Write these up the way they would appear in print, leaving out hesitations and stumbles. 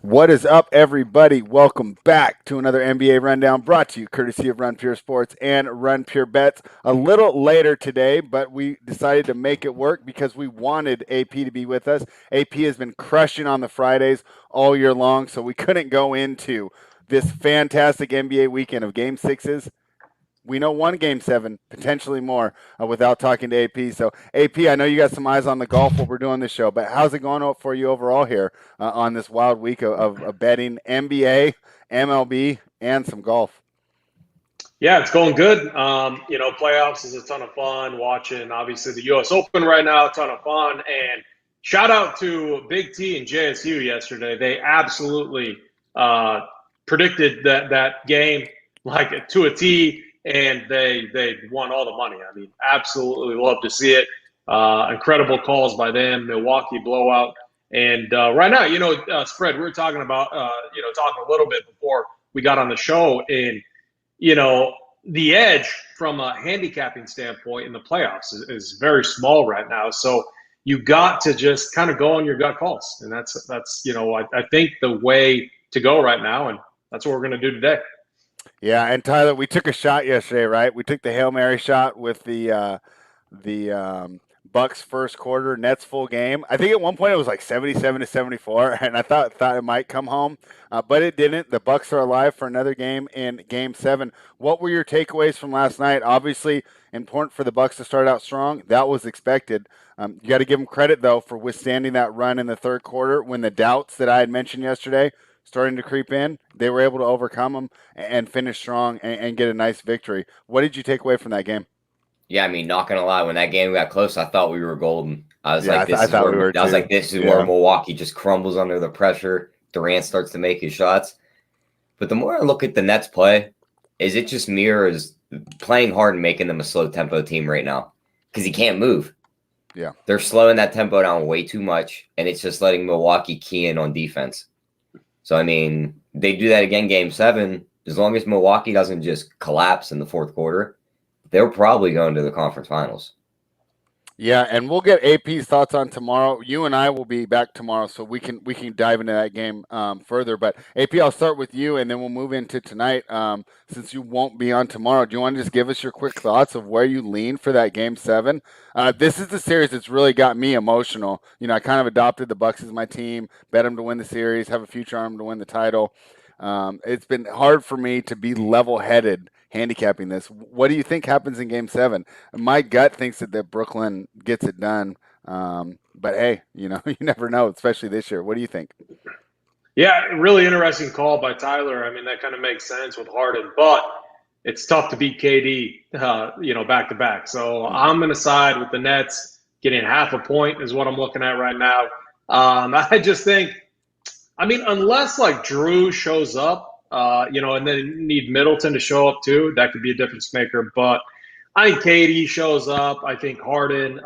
What is up, everybody? Welcome back to another NBA Rundown brought to you courtesy of Run Pure Sports and Run Pure Bets. A little later today, but we decided to make it work because we wanted AP to be with us. AP has been crushing on the Fridays all year long, so we couldn't go into this fantastic NBA weekend of Game 6s. We know one Game 7, potentially more, without talking to AP. So, AP, I know you got some eyes on the golf while we're doing this show, but how's it going for you overall here on this wild week of betting NBA, MLB, and some golf? Yeah, it's going good. Playoffs is a ton of fun. Watching, obviously, the U.S. Open right now, a ton of fun. And shout out to Big T and JSU yesterday. They absolutely predicted that game like to a T, and they won all the money. I mean, absolutely love to see it. Incredible calls by them. Milwaukee blowout. And right now, spread. We were talking about, talking a little bit before we got on the show, and the edge from a handicapping standpoint in the playoffs is very small right now. So you got to just kind of go on your gut calls. And that's I think the way to go right now. And that's what we're going to do today. Yeah, and Tyler, we took a shot yesterday, right? We took the Hail Mary shot with the Bucks first quarter, Nets full game. I think at one point it was like 77-74, and I thought it might come home, but it didn't. The Bucks are alive for another game in Game 7. What were your takeaways from last night? Obviously, important for the Bucks to start out strong. That was expected. You got to give them credit though for withstanding that run in the third quarter when the doubts that I had mentioned yesterday starting to creep in. They were able to overcome them and finish strong and get a nice victory. What did you take away from that game? Yeah, I mean, not gonna lie, when that game got close, I thought we were golden. I was Yeah, like, I thought we were I was too. like, this is Yeah. where Milwaukee just crumbles under the pressure. Durant starts to make his shots. But the more I look at the Nets play, is it just mirrors playing hard and making them a slow tempo team right now? Because he can't move. Yeah. They're slowing that tempo down way too much, and it's just letting Milwaukee key in on defense. So, I mean, they do that again Game 7. As long as Milwaukee doesn't just collapse in the fourth quarter, they're probably going to the conference finals. Yeah, and we'll get AP's thoughts on tomorrow. You and I will be back tomorrow, so we can dive into that game further. But AP, I'll start with you, and then we'll move into tonight. Since you won't be on tomorrow, do you want to just give us your quick thoughts of where you lean for that Game 7? This is the series that's really got me emotional. You know, I kind of adopted the Bucks as my team, bet them to win the series, have a future on them to win the title. It's been hard for me to be level-headed handicapping this. What do you think happens in Game 7? My gut thinks that Brooklyn gets it done. But hey, you never know, especially this year. What do you think? Yeah, really interesting call by Tyler. I mean, that kind of makes sense with Harden, but it's tough to beat KD, back to back. So I'm going to side with the Nets. Getting half a point is what I'm looking at right now. I just think, I mean, unless like Drew shows up, and then you need Middleton to show up too, that could be a difference maker. But I think KD shows up. I think Harden,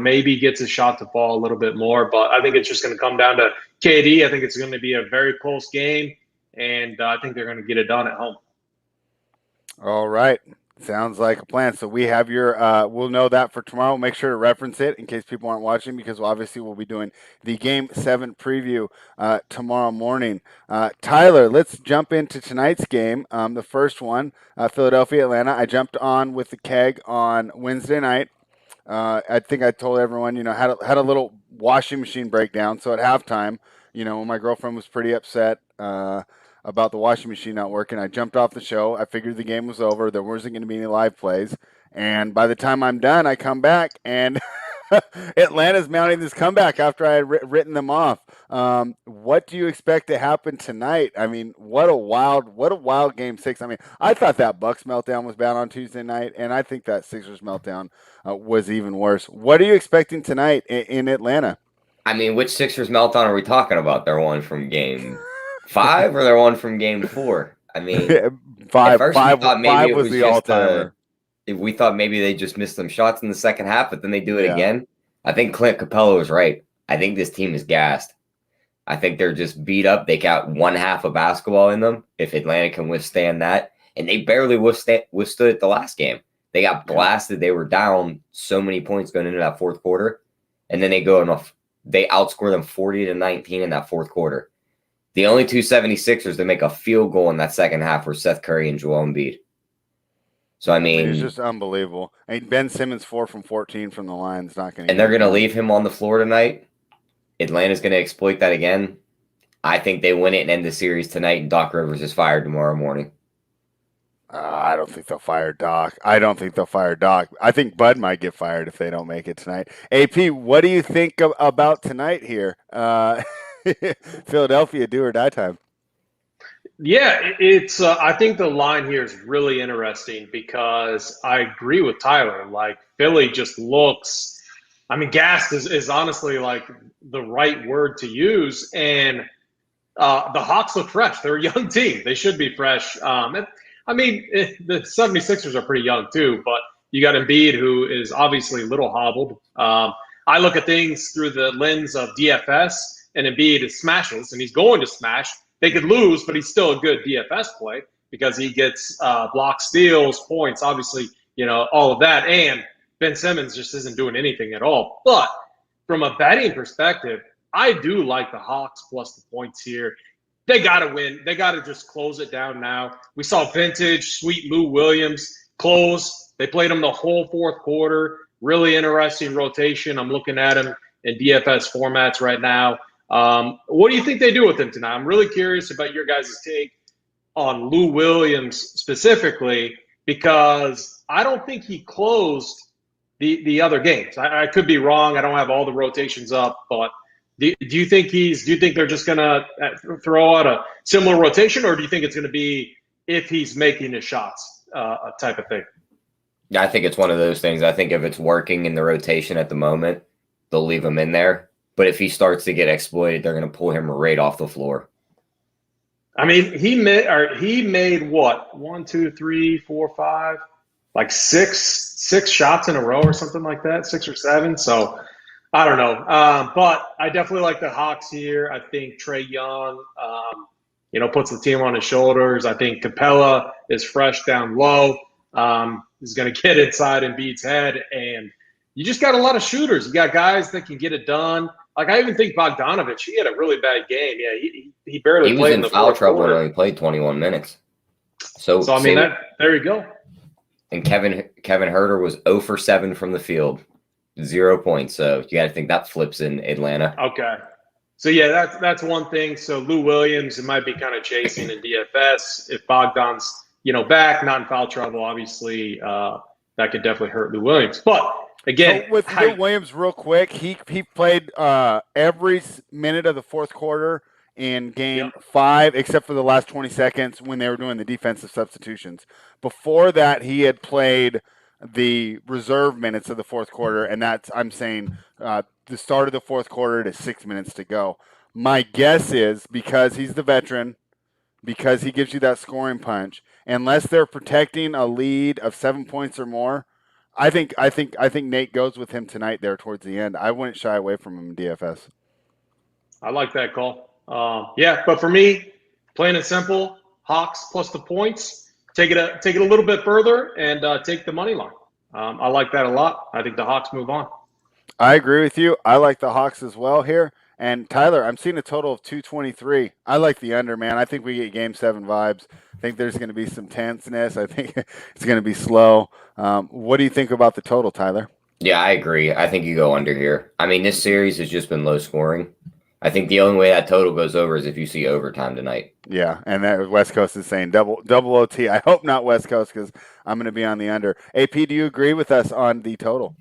maybe gets his shot to fall a little bit more. But I think it's just going to come down to KD. I think it's going to be a very close game, and I think they're going to get it done at home. All right. Sounds like a plan. So we have your, we'll know that for tomorrow. Make sure to reference it in case people aren't watching because obviously we'll be doing the Game 7 preview tomorrow morning. Tyler, let's jump into tonight's game. The first one, Philadelphia, Atlanta. I jumped on with the keg on Wednesday night. I think I told everyone, had a little washing machine breakdown. So at halftime, when my girlfriend was pretty upset, about the washing machine not working. I jumped off the show. I figured the game was over. There wasn't going to be any live plays. And by the time I'm done, I come back and Atlanta's mounting this comeback after I had written them off. What do you expect to happen tonight? I mean, what a wild Game 6. I mean, I thought that Bucks meltdown was bad on Tuesday night, and I think that Sixers meltdown was even worse. What are you expecting tonight in Atlanta? I mean, which Sixers meltdown are we talking about? They're one from Game 5 or they're one from Game 4? I mean, five we thought maybe it was the all-timer. We thought maybe they just missed some shots in the second half, but then they do it again. I think Clint Capella was right. I think this team is gassed. I think they're just beat up. They got one half of basketball in them. If Atlanta can withstand that, and they barely withstood it the last game. They got blasted. They were down so many points going into that fourth quarter, and then they go enough. they outscore them 40-19 in that fourth quarter. The only two 76ers that make a field goal in that second half were Seth Curry and Joel Embiid. So, I mean, it's just unbelievable. Ben Simmons 4 from 14 from the line is not going to. And they're going to leave him on the floor tonight. Atlanta's going to exploit that again. I think they win it and end the series tonight, and Doc Rivers is fired tomorrow morning. I don't think they'll fire Doc. I think Bud might get fired if they don't make it tonight. AP, what do you think about tonight here? Philadelphia, do or die time. Yeah, it's. I think the line here is really interesting because I agree with Tyler. Like, Philly just looks. I mean, gassed is honestly like the right word to use, and the Hawks look fresh. They're a young team. They should be fresh. I mean, the 76ers are pretty young too, but you got Embiid, who is obviously a little hobbled. I look at things through the lens of DFS, and Embiid is smashes, and he's going to smash. They could lose, but he's still a good DFS play because he gets block steals, points, obviously, all of that. And Ben Simmons just isn't doing anything at all. But from a betting perspective, I do like the Hawks plus the points here. They got to win. They got to just close it down now. We saw vintage, sweet Lou Williams close. They played him the whole fourth quarter. Really interesting rotation. I'm looking at him in DFS formats right now. What do you think they do with him tonight? I'm really curious about your guys' take on Lou Williams specifically because I don't think he closed the other games. I could be wrong. I don't have all the rotations up, but do you think they're just gonna throw out a similar rotation, or do you think it's gonna be if he's making his shots type of thing? Yeah, I think it's one of those things. I think if it's working in the rotation at the moment, they'll leave him in there. But if he starts to get exploited, they're going to pull him right off the floor. I mean, he made what? 1, 2, 3, 4, 5, like six shots in a row or something like that, 6 or 7. So I don't know, but I definitely like the Hawks here. I think Trae Young, puts the team on his shoulders. I think Capella is fresh down low. He's going to get inside Embiid's head, and you just got a lot of shooters. You got guys that can get it done. Like, I even think Bogdanovich, he had a really bad game. Yeah, he barely played in the foul trouble quarter. when he played 21 minutes. So I mean, there you go. And Kevin Huerter was 0 for 7 from the field, 0 points. So you got to think that flips in Atlanta. Okay. So, yeah, that's one thing. So Lou Williams, it might be kind of chasing in DFS. If Bogdan's, back, not in foul trouble, obviously that could definitely hurt Lou Williams. But again, so with Lou Williams, real quick, he played every minute of the fourth quarter in game 5, except for the last 20 seconds when they were doing the defensive substitutions. Before that, he had played the reserve minutes of the fourth quarter, and that's, I'm saying, the start of the fourth quarter to 6 minutes to go. My guess is because he's the veteran, because he gives you that scoring punch, unless they're protecting a lead of 7 points or more, I think Nate goes with him tonight there towards the end. I wouldn't shy away from him in DFS. I like that call. But for me, plain and simple, Hawks plus the points. Take it a little bit further and take the money line. I like that a lot. I think the Hawks move on. I agree with you. I like the Hawks as well here. And Tyler, I'm seeing a total of 223. I like the under, man. I think we get Game 7 vibes. I think there's going to be some tenseness. I think it's going to be slow. What do you think about the total, Tyler? Yeah, I agree. I think you go under here. I mean, this series has just been low scoring. I think the only way that total goes over is if you see overtime tonight. Yeah, and that West Coast is saying double OT. I hope not West Coast because I'm going to be on the under. AP, do you agree with us on the total?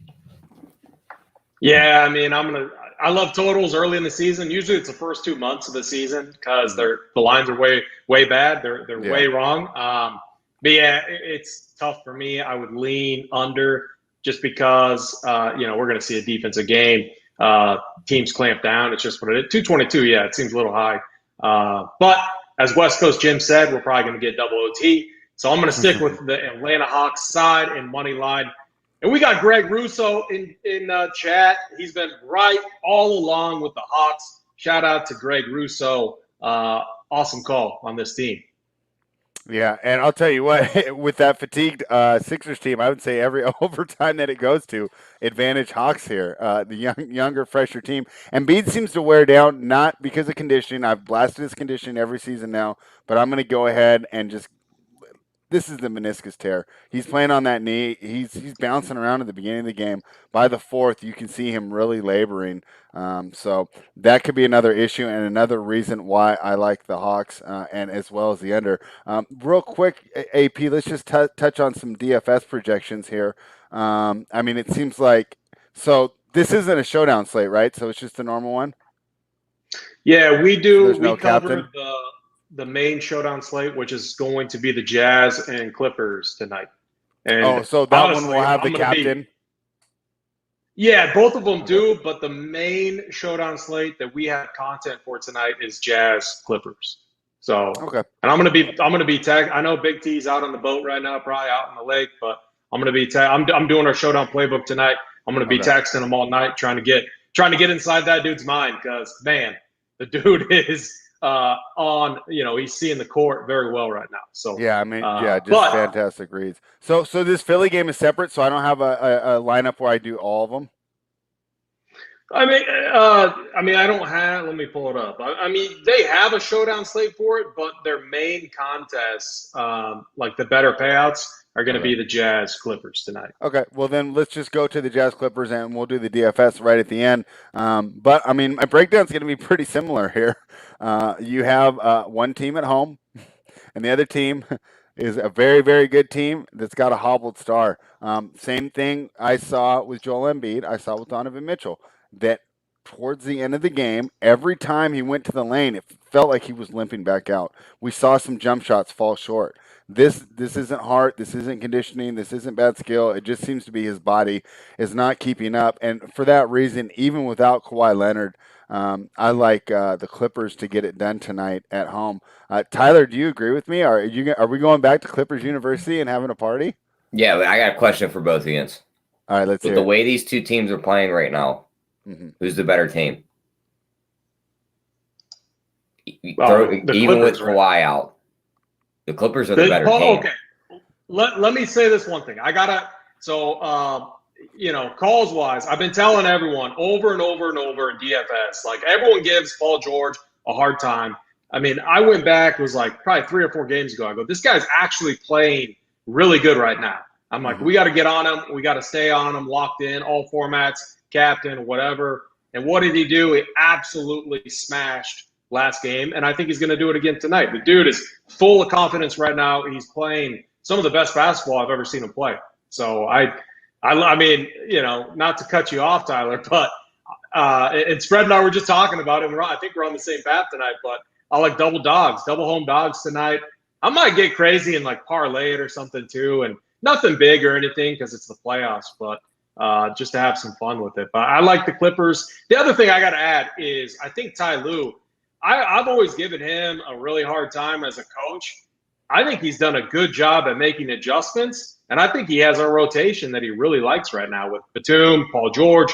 Yeah, I mean, I love totals early in the season. Usually it's the first 2 months of the season because the lines are way bad. They're way wrong. But yeah, it's tough for me. I would lean under just because we're going to see a defensive game. Teams clamp down. It's just what it is. 222. Yeah, it seems a little high. But as West Coast Jim said, we're probably going to get double OT. So I'm going to stick with the Atlanta Hawks side and money line. And we got Greg Russo in chat. He's been right all along with the Hawks. Shout out to Greg Russo. Awesome call on this team. Yeah, and I'll tell you what, with that fatigued Sixers team, I would say every overtime that it goes to, advantage Hawks here. The younger, fresher team. Embiid seems to wear down, not because of conditioning. I've blasted his conditioning every season now, but I'm going to go ahead and just this is the meniscus tear. He's playing on that knee. He's bouncing around at the beginning of the game. By the fourth, you can see him really laboring. So that could be another issue and another reason why I like the Hawks and as well as the under. Real quick, AP, let's just touch on some DFS projections here. I mean, it seems like so. This isn't a showdown slate, right? So it's just a normal one. Yeah, we So do. there's We no captain. covered the main showdown slate, which is going to be the Jazz and Clippers tonight. And So that honestly, one will have the I'm gonna captain. Yeah, both of them do, but the main showdown slate that we have content for tonight is Jazz Clippers. So, Okay. and I'm gonna be tag. I know Big T's out on the boat right now, probably out on the lake, but I'm gonna be I'm doing our showdown playbook tonight. I'm gonna be texting him all night, trying to get inside that dude's mind because man, the dude is on. He's seeing the court very well right now. So Yeah, I mean, just but fantastic reads. So this Philly game is separate, so I don't have a lineup where I do all of them. I mean, I don't have. Let me pull it up. I mean, they have a showdown slate for it, but their main contests, like the better payouts, are going to be the Jazz Clippers tonight. Okay, well then let's just go to the Jazz Clippers and we'll do the DFS right at the end. But I mean, my breakdown's going to be pretty similar here. You have one team at home, and the other team is a very, very good team that's got a hobbled star. Same thing I saw with Joel Embiid. I saw with Donovan Mitchell. That towards the end of the game, every time he went to the lane, it felt like he was limping back out. We saw some jump shots fall short. This isn't heart. This isn't conditioning. This isn't bad skill. It just seems to be his body is not keeping up. And for that reason, even without Kawhi Leonard, I like the Clippers to get it done tonight at home. Tyler, do you agree with me? Are we going back to Clippers University and having a party? Yeah, but I got a question for both of you. All right, let's With hear the it. way these two teams are playing right now, who's the better team? Even with Kawhi out, the Clippers are the better team. Okay, let me say this one thing. Calls wise, I've been telling everyone over and over and over in DFS, like everyone gives Paul George a hard time. I mean, I went back, it was like probably 3 or 4 games ago. I go, this guy's actually playing really good right now. I'm like, we got to get on him. We got to stay on him, locked in, all formats, captain, whatever. And what did he do? He absolutely smashed last game, and I think he's going to do it again tonight. The dude is full of confidence right now. He's playing some of the best basketball I've ever seen him play. So I mean, not to cut you off, Tyler, but and Spread and I were just talking about it. I think we're on the same path tonight, but I like double home dogs tonight. I might get crazy and like parlay it or something too, and nothing big or anything because it's the playoffs, but just to have some fun with it. But I like the Clippers. The other thing I got to add is I think Ty Lue, I've always given him a really hard time as a coach. I think he's done a good job at making adjustments, and I think he has a rotation that he really likes right now with Batum, Paul George,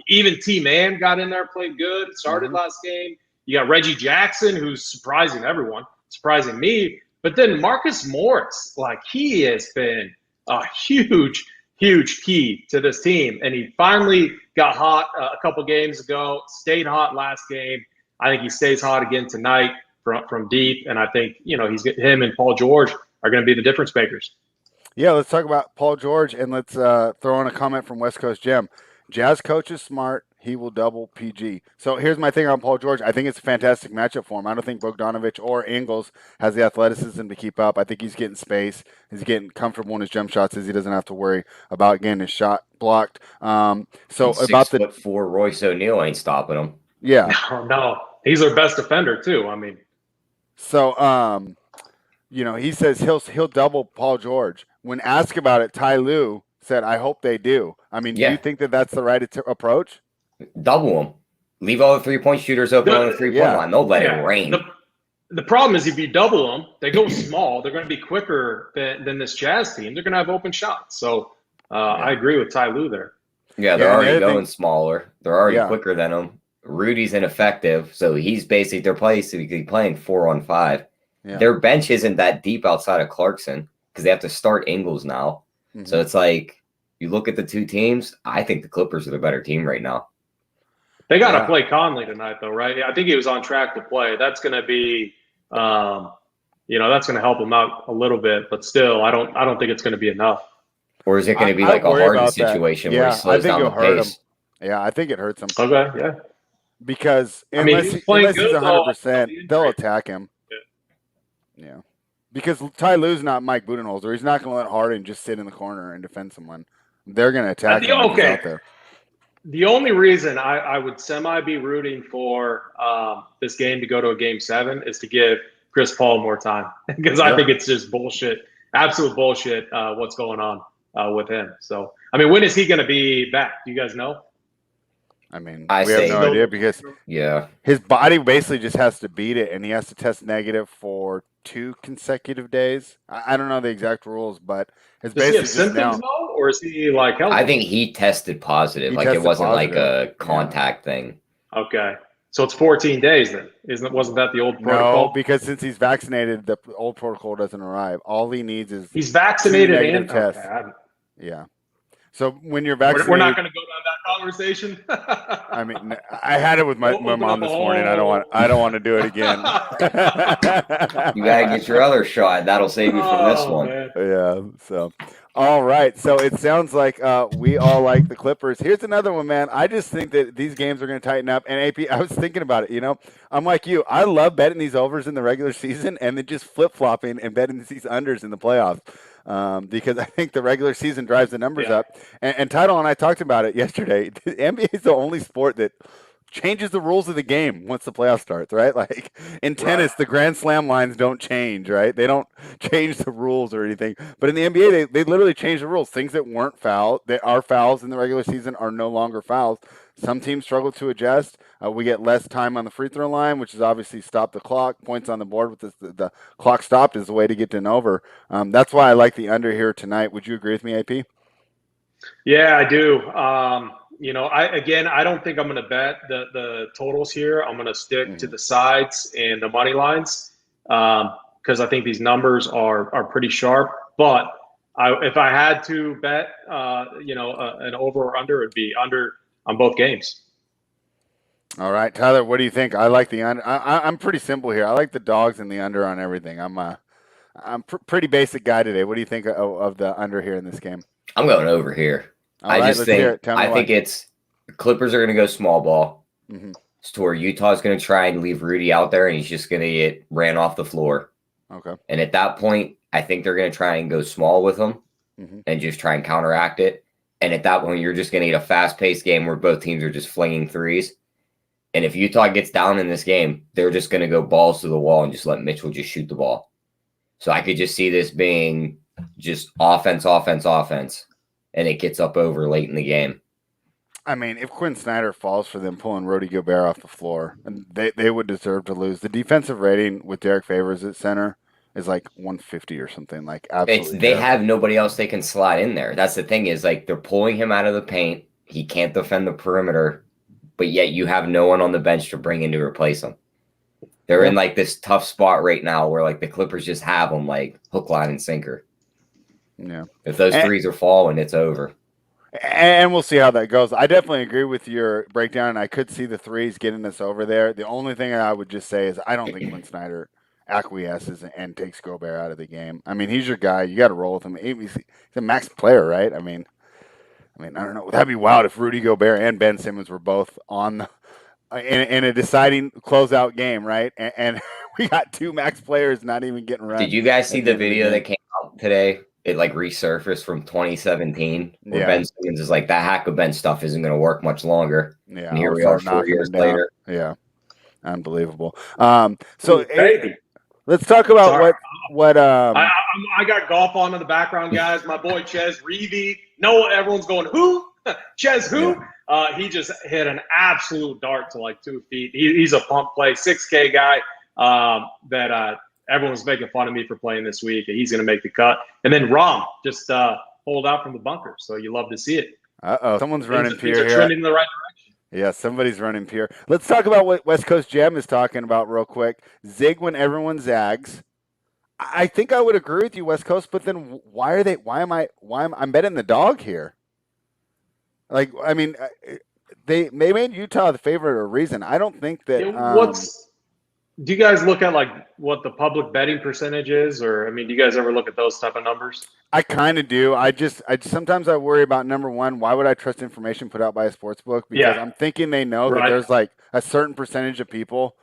even T-Man got in there, played good, started last game. You got Reggie Jackson, who's surprising everyone, surprising me. But then Marcus Morris, like he has been a huge key to this team. And he finally got hot a couple games ago, stayed hot last game. I think he stays hot again tonight from deep. And I think, him and Paul George are going to be the difference makers. Yeah, let's talk about Paul George, and let's throw in a comment from West Coast Jim. Jazz coach is smart. He will double PG. So here's my thing on Paul George. I think it's a fantastic matchup for him. I don't think Bogdanovich or Ingles has the athleticism to keep up. I think he's getting space. He's getting comfortable in his jump shots as he doesn't have to worry about getting his shot blocked. So about 6'4" Royce O'Neal ain't stopping him. Yeah. No. He's their best defender too. I mean. So he says he'll double Paul George. When asked about it, Ty Lue said, "I hope they do." I mean, do you think that that's the right approach? Double them. Leave all the 3-point shooters open on the 3-point line. They'll let it rain. The problem is if you double them, they go small. They're going to be quicker than this Jazz team. They're going to have open shots. So I agree with Ty Lue there. Yeah, they're already going smaller. They're already quicker than them. Rudy's ineffective, so he's basically they're basically playing 4-on-5. Their bench isn't that deep outside of Clarkson because they have to start Ingles now. Mm-hmm. So it's like you look at the two teams. I think the Clippers are the better team right now. They got to play Conley tonight, though, right? I think he was on track to play. That's going to be, that's going to help him out a little bit. But still, I don't think it's going to be enough. Or is it going to be like a Harden situation where he slows down the pace? Yeah, I think it hurts him. Okay, yeah. Because unless he's 100%, they'll attack him. Yeah. Because Ty Lue's not Mike Budenholzer. He's not going to let Harden just sit in the corner and defend someone. They're going to attack him out there. The only reason I would be rooting for this game to go to a game 7 is to give Chris Paul more time. Because I think it's just bullshit, absolute bullshit what's going on with him. So, I mean, when is he going to be back? Do you guys know? I mean, we have no idea because his body basically just has to beat it, and he has to test negative for 2 consecutive days. I don't know the exact rules, but it's basically just symptoms now. Or is he like healthy? I think he tested positive. It wasn't like a contact thing. Okay. So it's 14 days then. Wasn't that the old protocol? No, because since he's vaccinated, the old protocol doesn't arrive. All he needs is he's vaccinated and test. Okay. Yeah. So when you're vaccinated, we're not going to go down that conversation. I mean, I had it with my mom this morning. I don't want to do it again. You gotta get your other shot. That'll save you from this one. Man. Yeah. So, all right. So it sounds like we all like the Clippers. Here's another one, man. I just think that these games are going to tighten up. And AP, I was thinking about it. I'm like you. I love betting these overs in the regular season and then just flip flopping and betting these unders in the playoffs. Because I think the regular season drives the numbers up. And Title and I talked about it yesterday. The NBA is the only sport that changes the rules of the game once the playoff starts, right? Like in tennis, the Grand Slam lines don't change, right? They don't change the rules or anything. But in the NBA, they literally change the rules. Things that weren't foul, that are fouls in the regular season are no longer fouls. Some teams struggle to adjust. We get less time on the free throw line, which is obviously stop the clock. Points on the board with the clock stopped is the way to get to an over. That's why I like the under here tonight. Would you agree with me, AP? Yeah, I do. I don't think I'm going to bet the totals here. I'm going to stick to the sides and the money lines because I think these numbers are pretty sharp. But if I had to bet, an over or under, it'd be under on both games. All right, Tyler, what do you think? I like the under. I'm pretty simple here. I like the dogs and the under on everything. I'm pretty basic guy today. What do you think of the under here in this game? I'm going over here. I think it's the Clippers are going to go small ball. Mm-hmm. To where Utah's going to try and leave Rudy out there, and he's just going to get ran off the floor. Okay. And at that point, I think they're going to try and go small with him and just try and counteract it. And at that point, you're just going to get a fast-paced game where both teams are just flinging threes. And if Utah gets down in this game, they're just going to go balls to the wall and just let Mitchell just shoot the ball. So I could just see this being just offense, and it gets up over late in the game. I mean, if Quinn Snyder falls for them pulling Rudy Gobert off the floor, they would deserve to lose. The defensive rating with Derek Favors at center is like 150 or something. Like absolutely, they have nobody else they can slot in there. That's the thing is like they're pulling him out of the paint. He can't defend the perimeter, but yet you have no one on the bench to bring in to replace him. They're in like this tough spot right now where like the Clippers just have them like hook, line, and sinker. Yeah, if those threes are falling, it's over. And we'll see how that goes. I definitely agree with your breakdown, and I could see the threes getting us over there. The only thing I would just say is I don't think Quinn Snyder acquiesces and takes Gobert out of the game. I mean, he's your guy. You got to roll with him. He's a max player, right? I mean, I don't know. That'd be wild if Rudy Gobert and Ben Simmons were both on in a deciding closeout game, right? And we got 2 max players not even getting run. Did you guys see the video that came out today? It like resurfaced from 2017 where Ben Simmons is like, that hack of Ben stuff isn't going to work much longer. Yeah, and here we are 4 years later. Yeah, unbelievable. So let's talk about what. I got golf on in the background, guys. My boy Ches Reavy. No, everyone's going who? Ches who? Yeah. He just hit an absolute dart to like 2 feet. He's a pump play 6K guy that. Everyone's making fun of me for playing this week. He's going to make the cut. And then Rom just pulled out from the bunker. So you love to see it. Uh-oh. Someone's running Pierre here. Things are trending in the right direction. Yeah, somebody's running Pierre. Let's talk about what West Coast Gem is talking about real quick. Zig when everyone zags. I think I would agree with you, West Coast. But then why are they? I'm betting the dog here. Like, I mean, they made Utah the favorite or a reason. I don't think that. Do you guys look at like what the public betting percentage is, or I mean, do you guys ever look at those type of numbers? I kind of do. I sometimes I worry about number one. Why would I trust information put out by a sports book? Because Yeah, I'm thinking they know that right. there's like a certain percentage of people,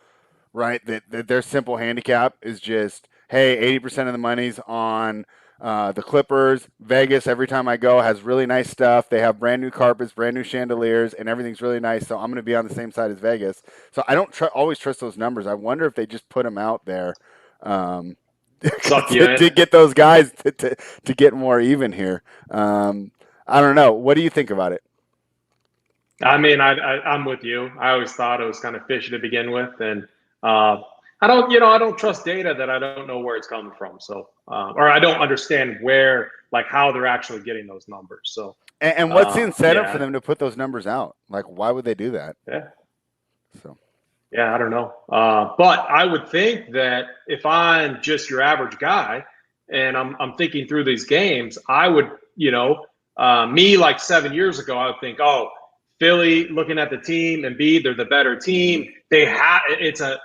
right? That their simple handicap is just, hey, 80% of the money's on the Clippers. Vegas, every time I go, has really nice stuff. They have brand new carpets, brand new chandeliers, and everything's really nice. So I'm going to be on the same side as Vegas. So I don't always trust those numbers. I wonder if they just put them out there. Suck you in. To get those guys to get more even here. I don't know. What do you think about it? I mean, I'm with you. I always thought it was kind of fishy to begin with, and I don't trust data that I don't know where it's coming from. So, or I don't understand how they're actually getting those numbers. So, and what's the incentive for them to put those numbers out? Like, why would they do that? Yeah. So. Yeah, I don't know. But I would think that if I'm just your average guy and I'm thinking through these games, I would, me like 7 years ago, I would think, oh, Philly looking at the team and they're the better team. It's a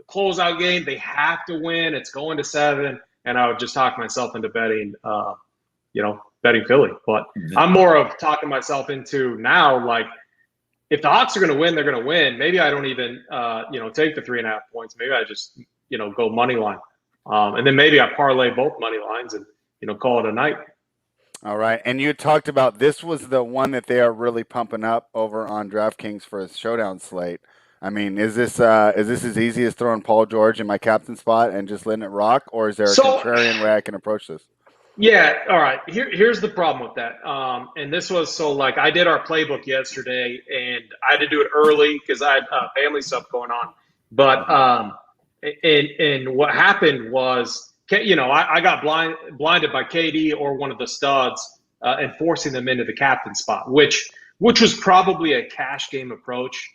closeout game. They have to win. It's going to 7. And I would just talk myself into betting, betting Philly. But I'm more of talking myself into now, like, if the Hawks are going to win, they're going to win. Maybe I don't even, take the 3.5 points. Maybe I just, go money line. And then maybe I parlay both money lines and, call it a night. All right. And you talked about this was the one that they are really pumping up over on DraftKings for a showdown slate. I mean, is this as easy as throwing Paul George in my captain spot and just letting it rock? Or is there a contrarian way I can approach this? Yeah, all right. Here's the problem with that. And this was I did our playbook yesterday, and I had to do it early because I had family stuff going on. But and what happened was, I got blinded by KD or one of the studs and forcing them into the captain spot, which was probably a cash game approach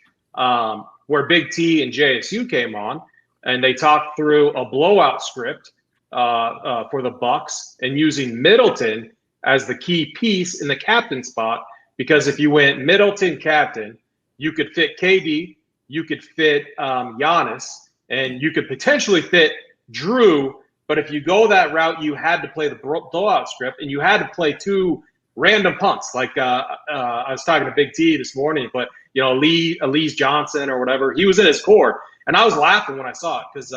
where Big T and JSU came on and they talked through a blowout script for the Bucks and using Middleton as the key piece in the captain spot, because if you went Middleton captain, you could fit KD, you could fit Giannis, and you could potentially fit Drew. But if you go that route, you had to play the blowout script, and you had to play 2 random punts. Like I was talking to Big T this morning, but Elise Johnson or whatever, he was in his core. And I was laughing when I saw it because,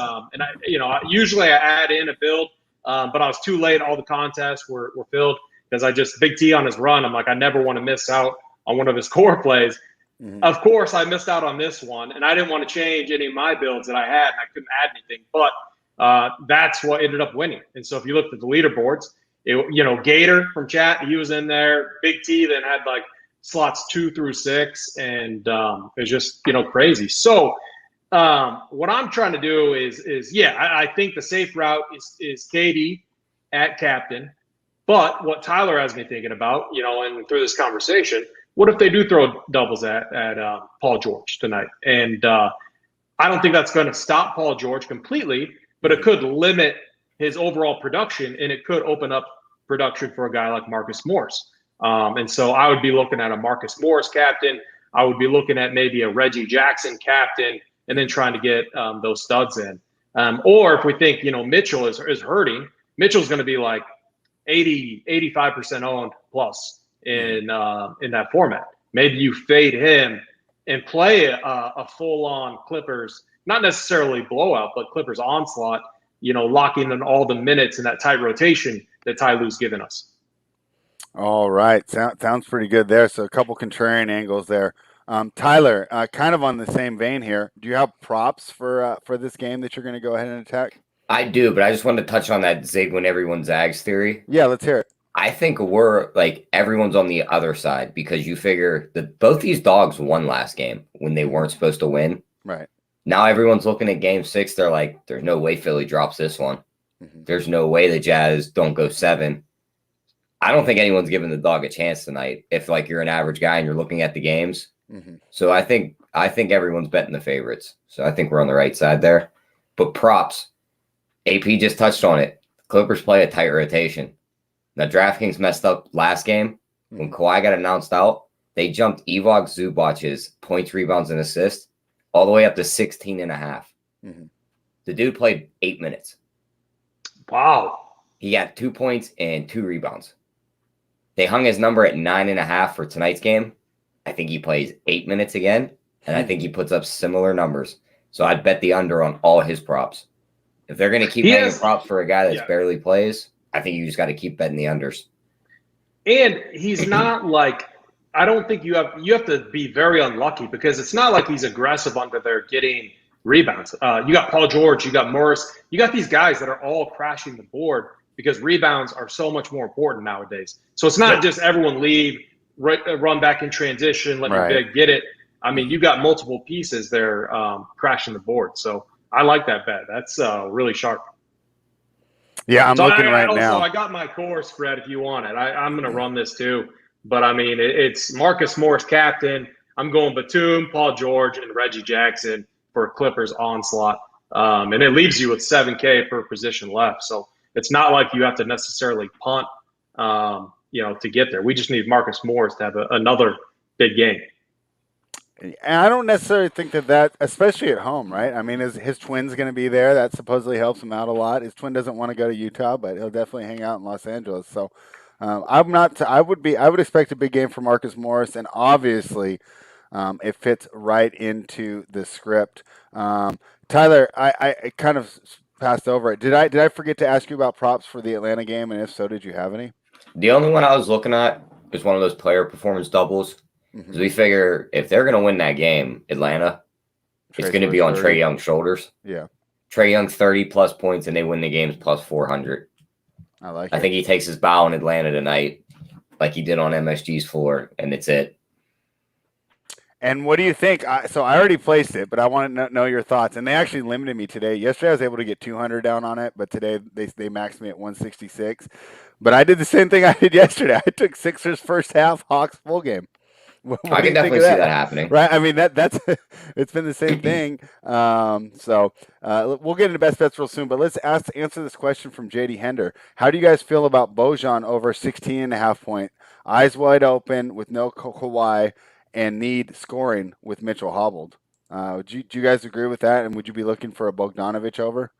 usually I add in a build, but I was too late. All the contests were filled because Big T on his run. I'm like, I never want to miss out on one of his core plays. Mm-hmm. Of course, I missed out on this one, and I didn't want to change any of my builds that I had, and I couldn't add anything. But that's what ended up winning. And so if you looked at the leaderboards, Gator from chat, he was in there. Big T then had like slots 2 through 6, and it was just crazy. So. What I'm trying to do is I think the safe route is KD at captain. But what Tyler has me thinking about, and through this conversation, what if they do throw doubles at Paul George tonight? And I don't think that's going to stop Paul George completely, but it could limit his overall production, and it could open up production for a guy like Marcus Morris. And so I would be looking at a Marcus Morris captain. I would be looking at maybe a Reggie Jackson captain, and then trying to get those studs in. Or if we think, Mitchell is hurting, Mitchell's going to be like 85% owned plus in that format. Maybe you fade him and play a full-on Clippers, not necessarily blowout, but Clippers onslaught, locking in all the minutes in that tight rotation that Ty Lue's given us. All right. Sounds pretty good there. So a couple contrarian angles there. Tyler, kind of on the same vein here. Do you have props for this game that you're going to go ahead and attack? I do, but I just wanted to touch on that zig when everyone zags theory. Yeah, let's hear it. I think we're everyone's on the other side because you figure that both these dogs won last game when they weren't supposed to win. Right. Now everyone's looking at game 6. They're like, there's no way Philly drops this one. Mm-hmm. There's no way the Jazz don't go 7. I don't think anyone's giving the dog a chance tonight if you're an average guy and you're looking at the games. Mm-hmm. So I think everyone's betting the favorites. So I think we're on the right side there. But props, AP just touched on it. Clippers play a tight rotation. Now, DraftKings messed up last game. When Kawhi got announced out, they jumped Evok Zubac's points, rebounds, and assists all the way up to 16.5. The dude played 8 minutes. Wow. He got 2 points and 2 rebounds. They hung his number at 9.5 for tonight's game. I think he plays 8 minutes again, and I think he puts up similar numbers. So I'd bet the under on all his props. If they're going to keep paying props for a guy that barely plays, I think you just got to keep betting the unders. And he's not like, I don't think you have to be very unlucky, because it's not like he's aggressive under there getting rebounds. You got Paul George, you got Morris, you got these guys that are all crashing the board because rebounds are so much more important nowadays. So it's not just everyone leave, run back in transition, let your big get it. I mean, you got multiple pieces there crashing the board. So I like that bet. That's really sharp. Yeah, I'm looking right now. I got my core spread if you want it. I'm going to run this too. But, I mean, it's Marcus Morris captain. I'm going Batum, Paul George, and Reggie Jackson for Clippers onslaught. And it leaves you with $7K per position left. So it's not like you have to necessarily punt, to get there. We just need Marcus Morris to have another big game. And I don't necessarily think that, especially at home, right? I mean, his twin's going to be there. That supposedly helps him out a lot. His twin doesn't want to go to Utah, but he'll definitely hang out in Los Angeles. So I would expect a big game for Marcus Morris, and obviously it fits right into the script. Tyler, I kind of passed over it. Did I forget to ask you about props for the Atlanta game? And if so, did you have any? The only one I was looking at is one of those player performance doubles. Because we figure if they're going to win that game, Atlanta, it's going to be on Trae Young's shoulders. Yeah. Trae Young 30-plus points, and they win the games plus 400. I think he takes his bow in Atlanta tonight like he did on MSG's floor, and it's it. And what do you think? So I already placed it, but I want to know your thoughts. And they actually limited me today. Yesterday I was able to get 200 down on it, but today they maxed me at 166. But I did the same thing I did yesterday. I took Sixers first half, Hawks full game. I can definitely see that happening. Right? I mean, that's it's been the same thing. So we'll get into best bets real soon, but let's answer this question from JD Hender. How do you guys feel about Bojan over 16.5 point? Eyes wide open with no Kawhi and need scoring with Mitchell hobbled. Do you guys agree with that? And would you be looking for a Bogdanovic over?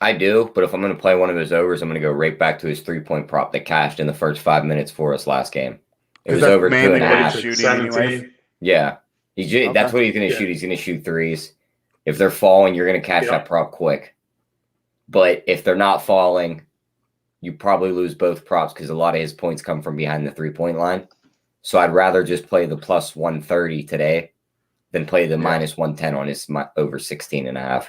I do, but if I'm going to play one of his overs, I'm going to go right back to his 3-point prop that cashed in the first 5 minutes for us last game. It was over 2.5. Shooting anyways. Yeah. That's what he's going to shoot. He's going to shoot threes. If they're falling, you're going to cash that prop quick. But if they're not falling, you probably lose both props because a lot of his points come from behind the 3-point line. So I'd rather just play the plus 130 today than play the minus 110 on his over 16.5.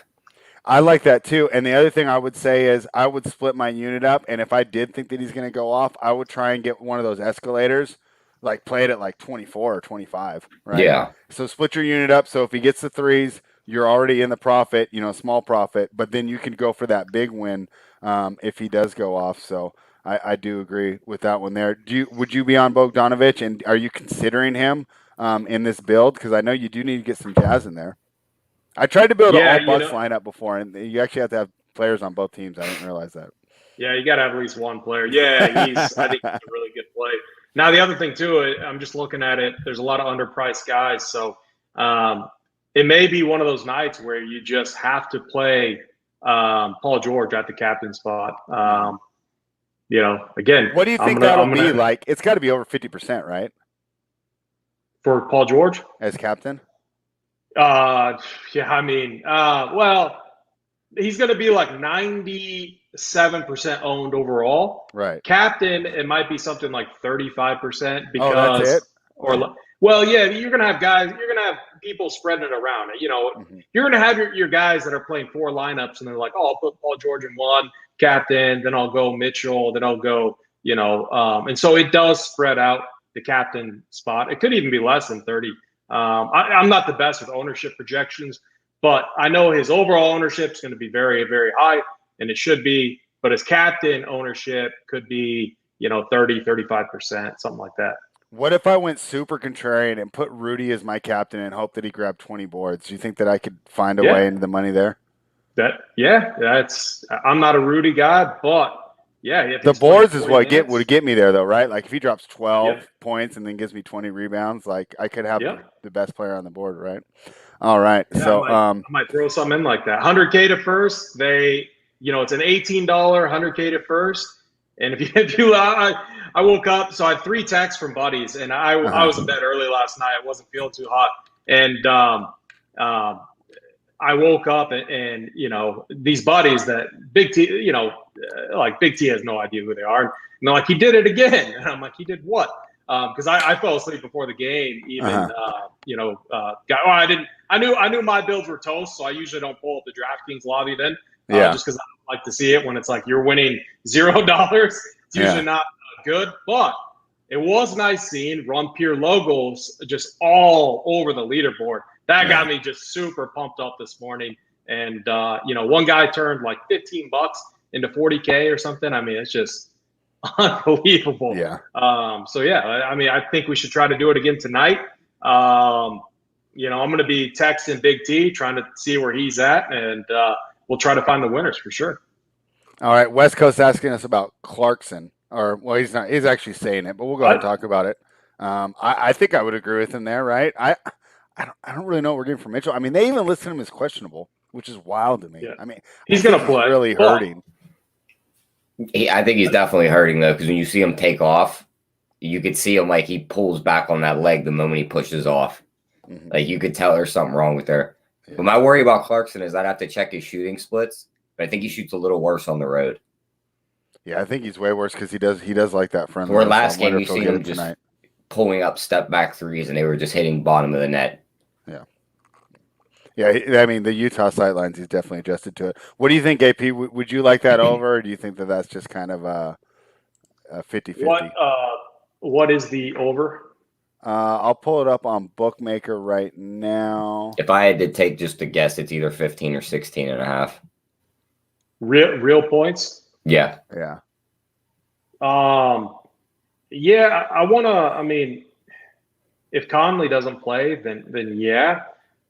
I like that too. And the other thing I would say is I would split my unit up. And if I did think that he's going to go off, I would try and get one of those escalators. Like play it at like 24 or 25, right? Yeah. So split your unit up. So if he gets the threes, you're already in the profit, small profit, but then you can go for that big win if he does go off. So I do agree with that one there. Would you be on Bogdanovic, and are you considering him in this build? Because I know you do need to get some Jazz in there. I tried to build an all-Bucks lineup before, and you actually have to have players on both teams. I didn't realize that. Yeah, you got to have at least one player. Yeah, I think he's a really good play. Now, the other thing, too, I'm just looking at it. There's a lot of underpriced guys. So it may be one of those nights where you just have to play Paul George at the captain spot. Again. What do you think that'll be like? It's got to be over 50%, right? For Paul George? As captain? Well, he's going to be like 97% owned overall. Right. Captain, it might be something like 35% because. Oh, that's it? You're going to have guys. You're going to have people spreading it around. You're going to have your guys that are playing 4 lineups, and they're like, "Oh, I'll put Paul George in one, captain. Then I'll go Mitchell. Then I'll go." And so it does spread out the captain spot. It could even be less than 30. I'm not the best with ownership projections, but I know his overall ownership is going to be very, very high, and it should be. But his captain ownership could be, 30, 35%, something like that. What if I went super contrarian and put Rudy as my captain and hope that he grabbed 20 boards? Do you think that I could find a way into the money there? I'm not a Rudy guy, but Yeah, if The he's playing boards is 40 what minutes. would get me there, though, right? Like if he drops 12 Yep. points and then gives me 20 rebounds, like I could have Yep. the best player on the board, right? All right. Yeah, So, I might throw something in like that. 100K to first. It's an $18 100K to first. And I woke up, so I had 3 texts from buddies, and I was in bed early last night. I wasn't feeling too hot, and I woke up and these buddies that Big T, like Big T has no idea who they are, and they're like, he did it again, and I'm like, he did what? Because I fell asleep before the game, even I didn't. I knew my builds were toast, so I usually don't pull up the DraftKings lobby then, just because I don't like to see it when it's like you're winning $0. It's usually not good, but it was nice seeing Run Pure logos just all over the leaderboard. That got me just super pumped up this morning. And one guy turned like $15 into 40K or something. I mean, it's just unbelievable. Yeah. I think we should try to do it again tonight. I'm going to be texting Big T, trying to see where he's at, and we'll try to find the winners for sure. All right. West Coast asking us about Clarkson, he's not. He's actually saying it, but we'll go ahead and talk about it. I think I would agree with him there, right? I don't really know what we're getting from Mitchell. I mean, they even listed him as questionable, which is wild to me. Yeah. I mean, he's going to play. Really hurting. I think he's definitely hurting though, because when you see him take off, you could see him like he pulls back on that leg the moment he pushes off. Mm-hmm. Like you could tell there's something wrong with there. Yeah. But my worry about Clarkson is I'd have to check his shooting splits, but I think he shoots a little worse on the road. Yeah, I think he's way worse because he does like that friendly. Where last game you seen him just pulling up step back threes and they were just hitting bottom of the net. Yeah, I mean, the Utah sightlines, he's definitely adjusted to it. What do you think, AP? Would you like that over, or do you think that that's just kind of a 50-50? What is the over? I'll pull it up on Bookmaker right now. If I had to take just a guess, it's either 15 or 16 and a half. Real points? Yeah. Yeah. Yeah, I want to, I mean, if Conley doesn't play, then yeah.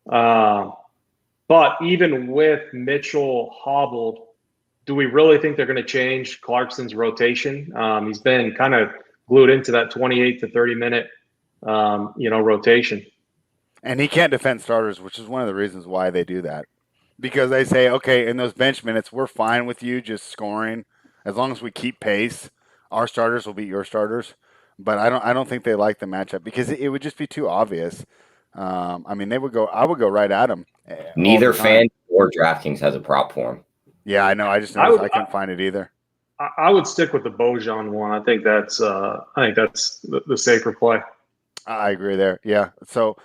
But even with Mitchell hobbled, do we really think they're going to change Clarkson's rotation? He's been kind of glued into that 28 to 30 minute, rotation. And he can't defend starters, which is one of the reasons why they do that. Because they say, okay, in those bench minutes, we're fine with you just scoring as long as we keep pace. Our starters will beat your starters. But I don't think they like the matchup because it would just be too obvious. I mean, I would go right at him. Neither fan or DraftKings has a prop for him. Yeah, I know. I just noticed I couldn't find it either. I would stick with the Bojan one. I think that's the safer play. I agree there. Yeah. So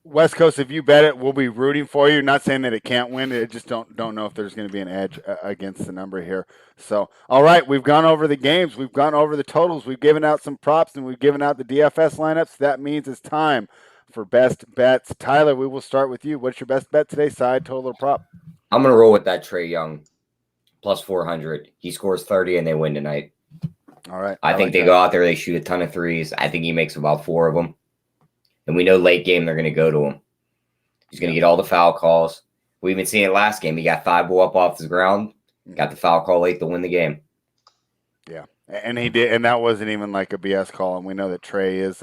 West Coast, if you bet it, we'll be rooting for you. Not saying that it can't win. It just don't know if there's going to be an edge against the number here. So, all right, we've gone over the games. We've gone over the totals. We've given out some props, and we've given out the DFS lineups. That means it's time for best bets. Tyler, we will start with you. What's your best bet today, side, total, or prop? I'm going to roll with that Trae Young, plus 400. He scores 30, and they win tonight. All right. I think they go out there, they shoot a ton of threes. I think he makes about 4 of them. And we know late game they're going to go to him. He's going to get all the foul calls. We even seen it last game. He got Thibault up off the ground, got the foul call late to win the game. Yeah, and he did, and that wasn't even like a BS call. And we know that Trae is,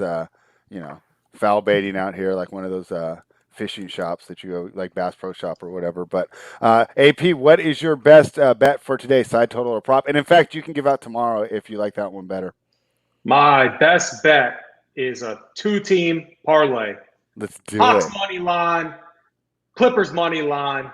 foul baiting out here, like one of those fishing shops that you go, like Bass Pro Shop or whatever. But AP, what is your best bet for today, side, total, or prop? And in fact, you can give out tomorrow if you like that one better. My best bet is a 2-team parlay. Let's do Hawks it. Money line, Clippers money line,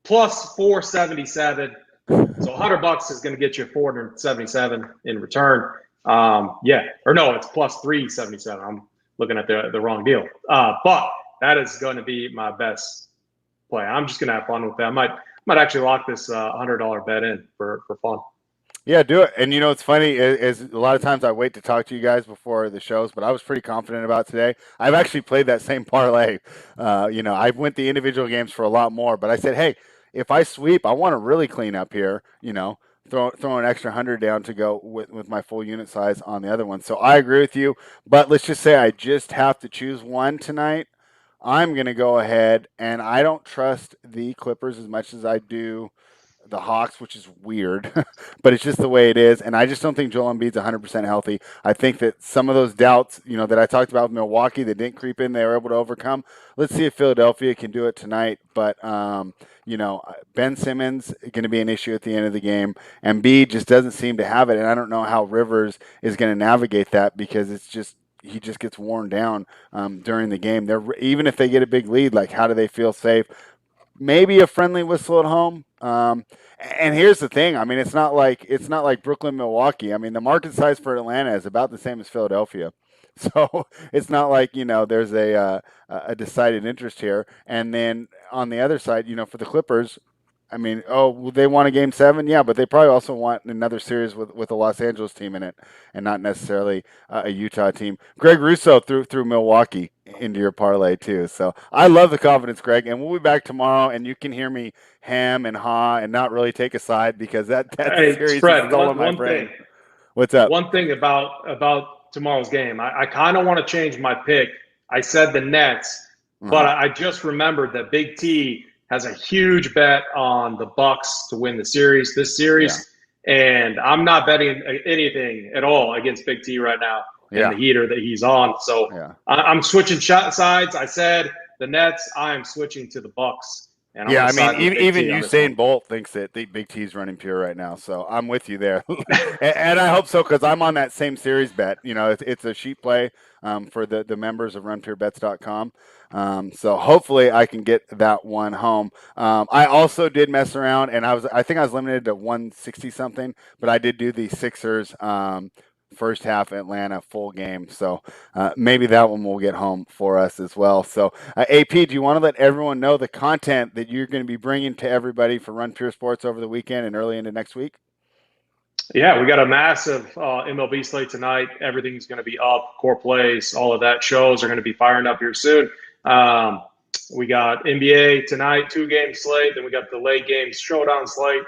plus 477. So $100 is going to get you 477 in return. It's plus 377. I'm looking at the wrong deal. But that is going to be my best play. I'm just going to have fun with that. I might actually lock this $100 bet in for fun. Yeah, do it. And it's funny is a lot of times I wait to talk to you guys before the shows, but I was pretty confident about today. I've actually played that same parlay. I went the individual games for a lot more, but I said, hey, if I sweep, I want to really clean up here. Throw an extra 100 down to go with my full unit size on the other one. So I agree with you, but let's just say I just have to choose one tonight. I'm going to go ahead, and I don't trust the Clippers as much as I do the Hawks, which is weird, but it's just the way it is. And I just don't think Joel Embiid's 100% healthy. I think that some of those doubts, that I talked about with Milwaukee that didn't creep in, they were able to overcome. Let's see if Philadelphia can do it tonight. But, Ben Simmons is going to be an issue at the end of the game. Embiid just doesn't seem to have it. And I don't know how Rivers is going to navigate that because he just gets worn down during the game. Even if they get a big lead, like how do they feel safe? Maybe a friendly whistle at home. And here's the thing. I mean, it's not like Brooklyn, Milwaukee. I mean, the market size for Atlanta is about the same as Philadelphia. So it's not like, there's a decided interest here. And then on the other side, for the Clippers, I mean, they want a game 7? Yeah, but they probably also want another series with a Los Angeles team in it and not necessarily a Utah team. Greg Russo threw Milwaukee into your parlay too. So I love the confidence, Greg. And we'll be back tomorrow, and you can hear me ham and ha and not really take a side because that series Fred, is still in my brain. Thing, What's up? One thing about tomorrow's game, I kind of want to change my pick. I said the Nets, but I just remembered that Big T has a huge bet on the Bucks to win this series, and I'm not betting anything at all against Big T right now in the heater that he's on. So I'm switching sides. I said the Nets. I am switching to the Bucks. And I mean, even Usain Bolt thinks that the Big T's running pure right now. So I'm with you there, and I hope so because I'm on that same series bet. It's a sheet play for the members of RunPureBets.com. So hopefully I can get that one home. I also did mess around, and I think I was limited to 160 something, but I did do the Sixers first half Atlanta full game. So maybe that one will get home for us as well. So AP, do you want to let everyone know the content that you're going to be bringing to everybody for Run Pure Sports over the weekend and early into next week? Yeah, we got a massive MLB slate tonight. Everything's going to be up, core plays, all of that. Shows are going to be firing up here soon. We got NBA tonight, 2-game slate. Then we got the late games showdown slate.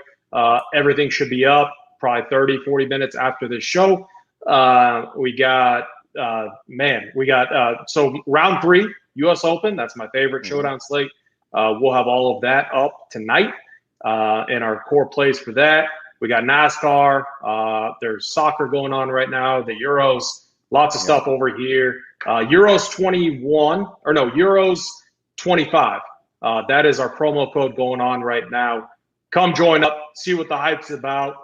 Everything should be up probably 30, 40 minutes after this show. We got so round 3, U.S. Open. That's my favorite showdown slate. We'll have all of that up tonight in our core plays for that. We got NASCAR. There's soccer going on right now. The Euros, lots of stuff over here. Euros 25. That is our promo code going on right now. Come join up, see what the hype's about.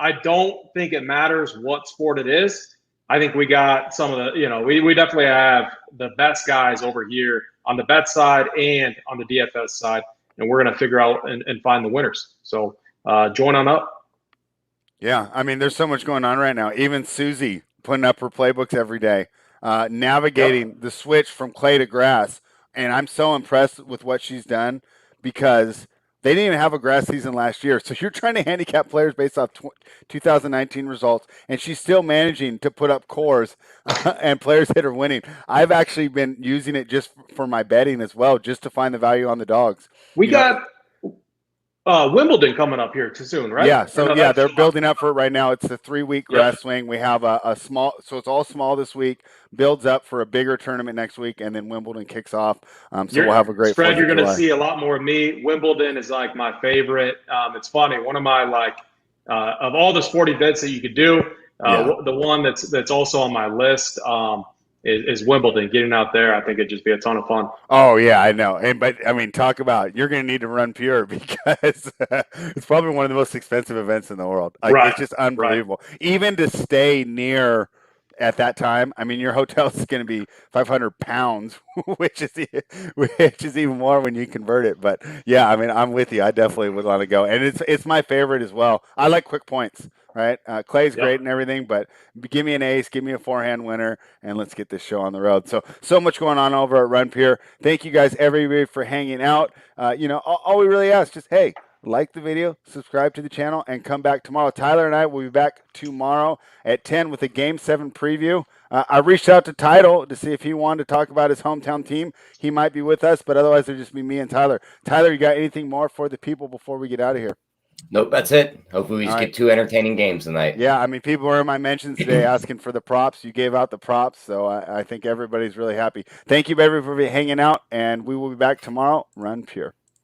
I don't think it matters what sport it is. I think we got some of the, we definitely have the best guys over here on the bet side and on the DFS side, and we're going to figure out and find the winners. So join on up. Yeah, I mean, there's so much going on right now. Even Susie putting up her playbooks every day, navigating the switch from clay to grass. And I'm so impressed with what she's done because they didn't even have a grass season last year. So you're trying to handicap players based off 2019 results, and she's still managing to put up cores and players that are winning. I've actually been using it just for my betting as well, just to find the value on the dogs. We got Wimbledon coming up here too soon, right? Yeah, so they're building up for it right now. It's the 3-week grass swing. We have a small, so it's all small this week, builds up for a bigger tournament next week, and then Wimbledon kicks off. So we'll have a great spread. You're going to see a lot more of me. Wimbledon is like my favorite. It's funny. One of my of all the sporting bets that you could do, the one that's also on my list is Wimbledon. Getting out there, I think it'd just be a ton of fun. Oh yeah, I know. But I mean, talk about you're going to need to run pure because it's probably one of the most expensive events in the world. It's just unbelievable. Even to stay near at that time, I mean, your hotel is going to be 500 pounds, which is even more when you convert it. But yeah, I mean, I'm with you. I definitely would want to go, and it's my favorite as well. I like quick points. Right, Clay's great and everything, but give me an ace, give me a forehand winner, and let's get this show on the road. So much going on over at Run Pure. Thank you guys, everybody, for hanging out. All we really ask, just hey, like the video, subscribe to the channel, and come back tomorrow. Tyler and I will be back tomorrow at 10 with a Game 7 preview. I reached out to Tidal to see if he wanted to talk about his hometown team. He might be with us, but otherwise it'll just be me and Tyler. Tyler, you got anything more for the people before we get out of here? Nope, that's it. Hopefully we just get 2 entertaining games tonight. Yeah, I mean, people were in my mentions today asking for the props. You gave out the props, so I think everybody's really happy. Thank you, everybody, for hanging out, and we will be back tomorrow. Run Pure.